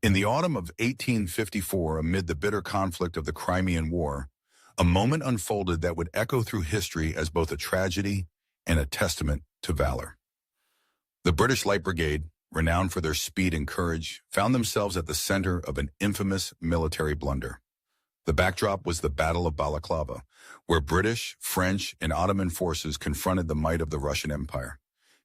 In the autumn of 1854, amid the bitter conflict of the Crimean War, a moment unfolded that would echo through history as both a tragedy and a testament to valor. The British Light Brigade, renowned for their speed and courage, found themselves at the center of an infamous military blunder. The backdrop was the Battle of Balaclava, where British, French, and Ottoman forces confronted the might of the Russian Empire.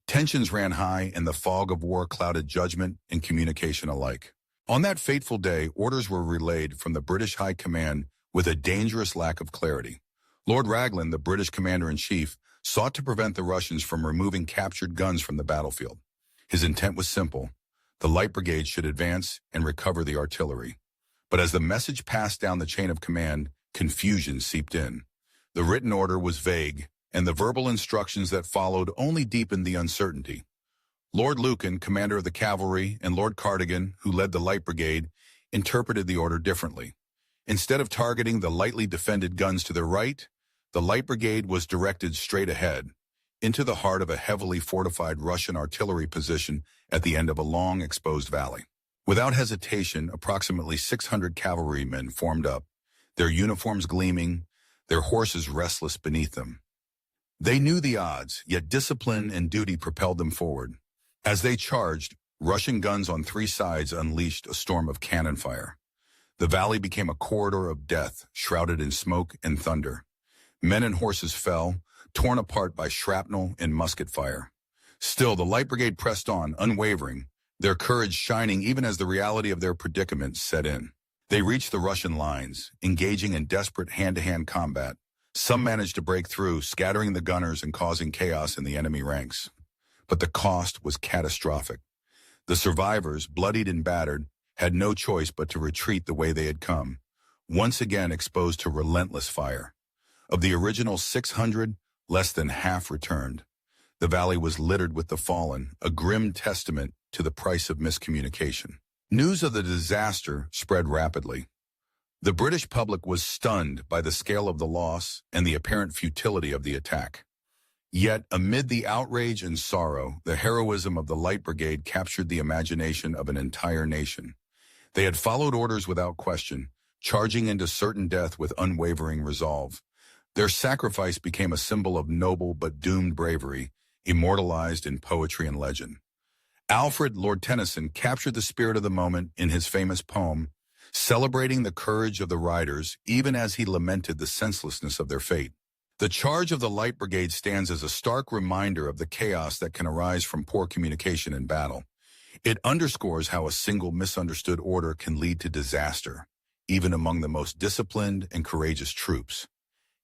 Tensions ran high, and the fog of war clouded judgment and communication alike. On that fateful day, orders were relayed from the British High Command with a dangerous lack of clarity. Lord Raglan, the British commander-in-chief, sought to prevent the Russians from removing captured guns from the battlefield. His intent was simple: the Light Brigade should advance and recover the artillery. But as the message passed down the chain of command, confusion seeped in. The written order was vague, and the verbal instructions that followed only deepened the uncertainty. Lord Lucan, commander of the cavalry, and Lord Cardigan, who led the Light Brigade, interpreted the order differently. Instead of targeting the lightly defended guns to their right, the Light Brigade was directed straight ahead, into the heart of a heavily fortified Russian artillery position at the end of a long, exposed valley. Without hesitation, approximately 600 cavalrymen formed up, their uniforms gleaming, their horses restless beneath them. They knew the odds, yet discipline and duty propelled them forward. As they charged, Russian guns on three sides unleashed a storm of cannon fire. The valley became a corridor of death, shrouded in smoke and thunder. Men and horses fell, torn apart by shrapnel and musket fire. Still, the Light Brigade pressed on, unwavering, their courage shining even as the reality of their predicament set in. They reached the Russian lines, engaging in desperate hand-to-hand combat. Some managed to break through, scattering the gunners and causing chaos in the enemy ranks. But the cost was catastrophic. The survivors, bloodied and battered, had no choice but to retreat the way they had come, once again exposed to relentless fire. Of the original 600, less than half returned. The valley was littered with the fallen, a grim testament to the price of miscommunication. News of the disaster spread rapidly. The British public was stunned by the scale of the loss and the apparent futility of the attack. Yet, amid the outrage and sorrow, the heroism of the Light Brigade captured the imagination of an entire nation. They had followed orders without question, charging into certain death with unwavering resolve. Their sacrifice became a symbol of noble but doomed bravery, immortalized in poetry and legend. Alfred, Lord Tennyson, captured the spirit of the moment in his famous poem, celebrating the courage of the riders even as he lamented the senselessness of their fate. The charge of the Light Brigade stands as a stark reminder of the chaos that can arise from poor communication in battle. It underscores how a single misunderstood order can lead to disaster, even among the most disciplined and courageous troops.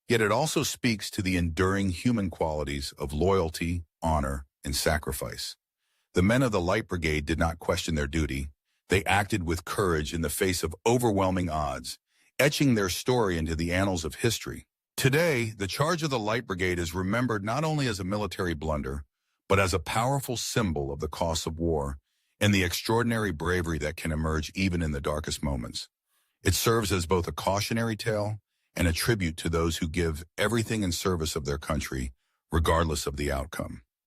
Yet it also speaks to the enduring human qualities of loyalty, honor, and sacrifice. The men of the Light Brigade did not question their duty. They acted with courage in the face of overwhelming odds, etching their story into the annals of history. Today, the charge of the Light Brigade is remembered not only as a military blunder, but as a powerful symbol of the costs of war and the extraordinary bravery that can emerge even in the darkest moments. It serves as both a cautionary tale and a tribute to those who give everything in service of their country, regardless of the outcome.